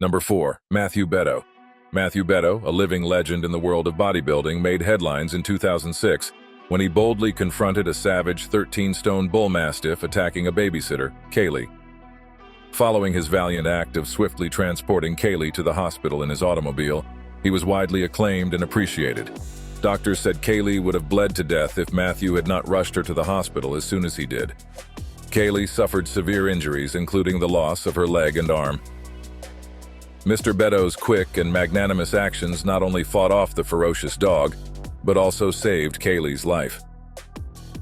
Number 4. Matthew Beddoe. Matthew Beddoe, a living legend in the world of bodybuilding, made headlines in 2006 when he boldly confronted a savage 13-stone bull mastiff attacking a babysitter, Kaylee. Following his valiant act of swiftly transporting Kaylee to the hospital in his automobile, he was widely acclaimed and appreciated. Doctors said Kaylee would have bled to death if Matthew had not rushed her to the hospital as soon as he did. Kaylee suffered severe injuries, including the loss of her leg and arm. Mr. Beddoe's quick and magnanimous actions not only fought off the ferocious dog, but also saved Kaylee's life.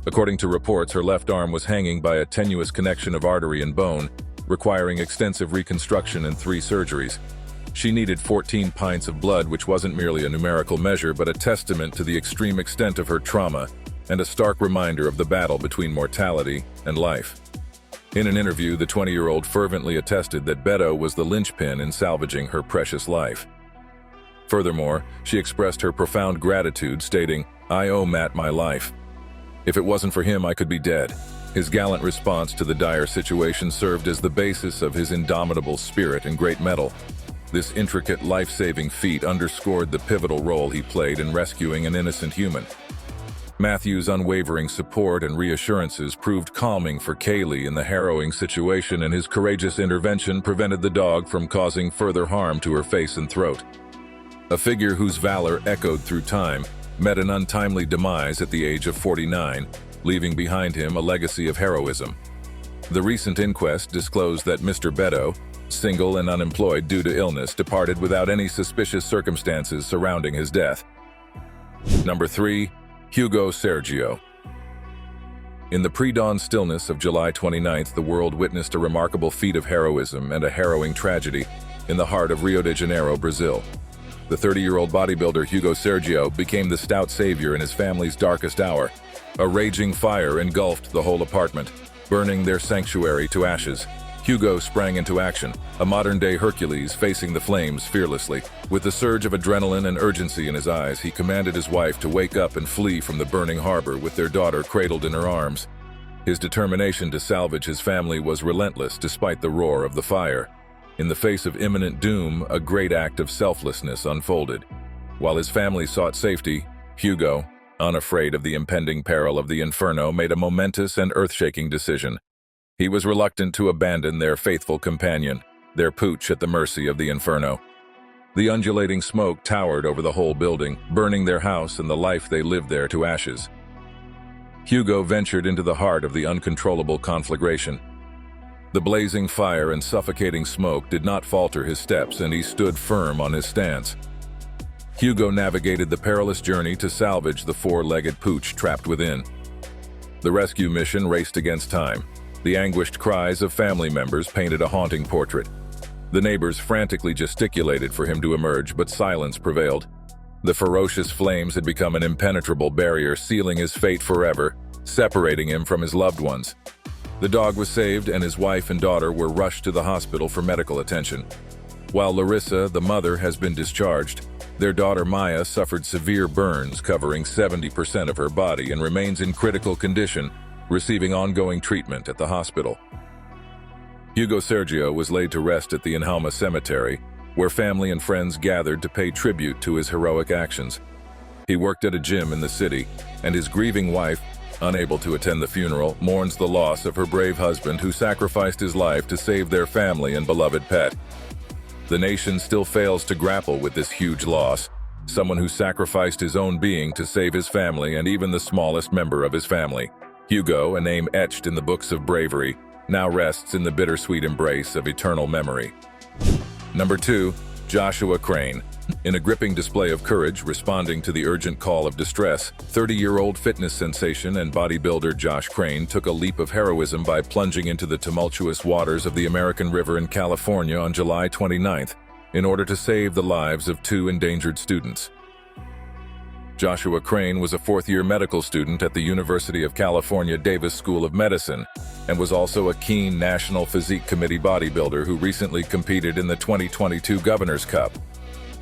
According to reports, her left arm was hanging by a tenuous connection of artery and bone, requiring extensive reconstruction and 3 surgeries. She needed 14 pints of blood, which wasn't merely a numerical measure, but a testament to the extreme extent of her trauma and a stark reminder of the battle between mortality and life. In an interview, the 20-year-old fervently attested that Beddoe was the linchpin in salvaging her precious life. Furthermore, she expressed her profound gratitude, stating, "I owe Matt my life. If it wasn't for him, I could be dead." His gallant response to the dire situation served as the basis of his indomitable spirit and great mettle. This intricate, life-saving feat underscored the pivotal role he played in rescuing an innocent human. Matthew's unwavering support and reassurances proved calming for Kaylee in the harrowing situation, and his courageous intervention prevented the dog from causing further harm to her face and throat. A figure whose valor echoed through time met an untimely demise at the age of 49, leaving behind him a legacy of heroism. The recent inquest disclosed that Mr. Beddoe, single and unemployed due to illness, departed without any suspicious circumstances surrounding his death. Number 3. Hugo Sergio. In the pre-dawn stillness of July 29th, the world witnessed a remarkable feat of heroism and a harrowing tragedy in the heart of Rio de Janeiro, Brazil. The 30-year-old bodybuilder Hugo Sergio became the stout savior in his family's darkest hour. A raging fire engulfed the whole apartment, burning their sanctuary to ashes. Hugo sprang into action, a modern-day Hercules facing the flames fearlessly. With the surge of adrenaline and urgency in his eyes, he commanded his wife to wake up and flee from the burning harbor with their daughter cradled in her arms. His determination to salvage his family was relentless despite the roar of the fire. In the face of imminent doom, a great act of selflessness unfolded. While his family sought safety, Hugo, unafraid of the impending peril of the inferno, made a momentous and earth-shaking decision. He was reluctant to abandon their faithful companion, their pooch, at the mercy of the inferno. The undulating smoke towered over the whole building, burning their house and the life they lived there to ashes. Hugo ventured into the heart of the uncontrollable conflagration. The blazing fire and suffocating smoke did not falter his steps, and he stood firm on his stance. Hugo navigated the perilous journey to salvage the 4-legged pooch trapped within. The rescue mission raced against time. The anguished cries of family members painted a haunting portrait. The neighbors frantically gesticulated for him to emerge, but silence prevailed. The ferocious flames had become an impenetrable barrier, sealing his fate forever, separating him from his loved ones. The dog was saved, and his wife and daughter were rushed to the hospital for medical attention. While Larissa, the mother, has been discharged, their daughter Maya suffered severe burns covering 70% of her body and remains in critical condition, receiving ongoing treatment at the hospital. Hugo Sergio was laid to rest at the Inhalma Cemetery, where family and friends gathered to pay tribute to his heroic actions. He worked at a gym in the city, and his grieving wife, unable to attend the funeral, mourns the loss of her brave husband who sacrificed his life to save their family and beloved pet. The nation still fails to grapple with this huge loss, someone who sacrificed his own being to save his family and even the smallest member of his family. Hugo, a name etched in the books of bravery, now rests in the bittersweet embrace of eternal memory. Number 2. Joshua Crane. In a gripping display of courage responding to the urgent call of distress, 30-year-old fitness sensation and bodybuilder Josh Crane took a leap of heroism by plunging into the tumultuous waters of the American River in California on July 29th in order to save the lives of 2 endangered students. Joshua Crane was a 4th-year medical student at the University of California Davis School of Medicine and was also a keen National Physique Committee bodybuilder who recently competed in the 2022 Governor's Cup.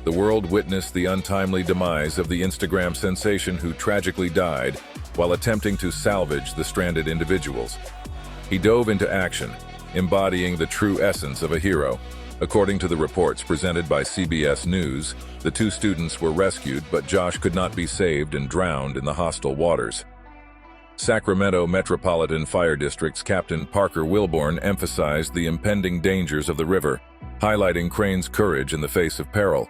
The world witnessed the untimely demise of the Instagram sensation who tragically died while attempting to salvage the stranded individuals. He dove into action, embodying the true essence of a hero. According to the reports presented by CBS News, the two students were rescued, but Josh could not be saved and drowned in the hostile waters. Sacramento Metropolitan Fire District's Captain Parker Wilborn emphasized the impending dangers of the river, highlighting Crane's courage in the face of peril.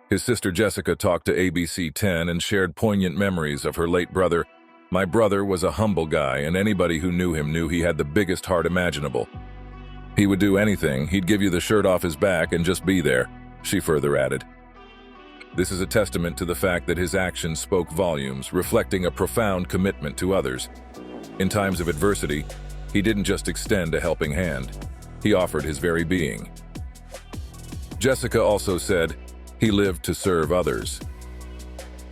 His sister Jessica talked to ABC 10 and shared poignant memories of her late brother. "My brother was a humble guy, and anybody who knew him knew he had the biggest heart imaginable. He would do anything. He'd give you the shirt off his back and just be there," she further added. This is a testament to the fact that his actions spoke volumes, reflecting a profound commitment to others. In times of adversity, he didn't just extend a helping hand. He offered his very being. Jessica also said, "He lived to serve others."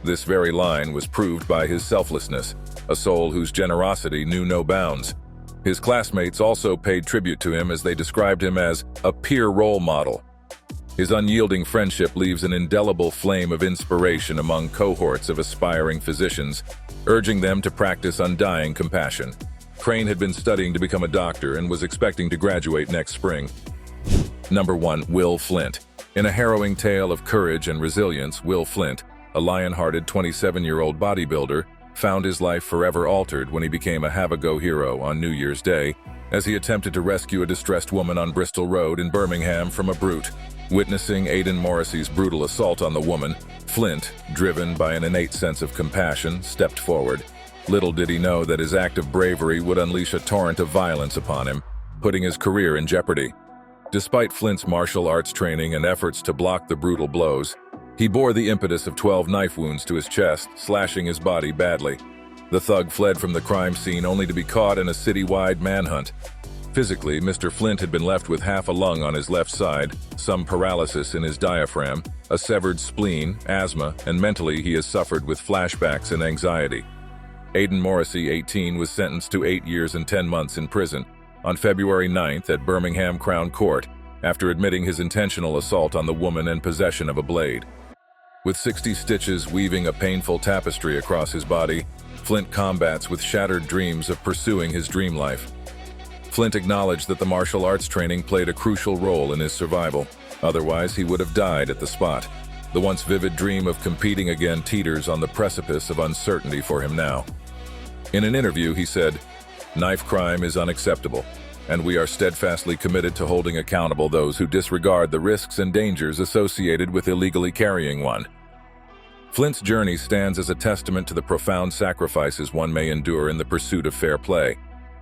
This very line was proved by his selflessness, a soul whose generosity knew no bounds. His classmates also paid tribute to him as they described him as a peer role model. His unyielding friendship leaves an indelible flame of inspiration among cohorts of aspiring physicians, urging them to practice undying compassion. Crane had been studying to become a doctor and was expecting to graduate next spring. Number 1. Will Flint. In a harrowing tale of courage and resilience, Will Flint, a lion-hearted 27-year-old bodybuilder, found his life forever altered when he became a have-a-go hero on New Year's Day as he attempted to rescue a distressed woman on Bristol Road in Birmingham from a brute. Witnessing Aidan Morrissey's brutal assault on the woman, Flint, driven by an innate sense of compassion, stepped forward. Little did he know that his act of bravery would unleash a torrent of violence upon him, putting his career in jeopardy. Despite Flint's martial arts training and efforts to block the brutal blows, he bore the impetus of 12 knife wounds to his chest, slashing his body badly. The thug fled from the crime scene only to be caught in a citywide manhunt. Physically, Mr. Flint had been left with half a lung on his left side, some paralysis in his diaphragm, a severed spleen, asthma, and mentally he has suffered with flashbacks and anxiety. Aidan Morrissey, 18, was sentenced to 8 years and 10 months in prison on February 9th at Birmingham Crown Court after admitting his intentional assault on the woman and possession of a blade. With 60 stitches weaving a painful tapestry across his body, Flint combats with shattered dreams of pursuing his dream life. Flint acknowledged that the martial arts training played a crucial role in his survival. Otherwise, he would have died at the spot. The once vivid dream of competing again teeters on the precipice of uncertainty for him now. In an interview, he said, "Knife crime is unacceptable, and we are steadfastly committed to holding accountable those who disregard the risks and dangers associated with illegally carrying one." Flint's journey stands as a testament to the profound sacrifices one may endure in the pursuit of fair play.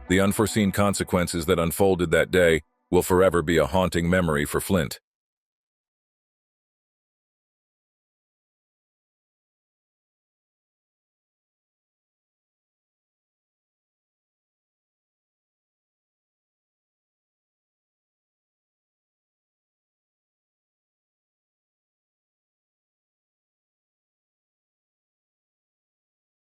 The unforeseen consequences that unfolded that day will forever be a haunting memory for Flint.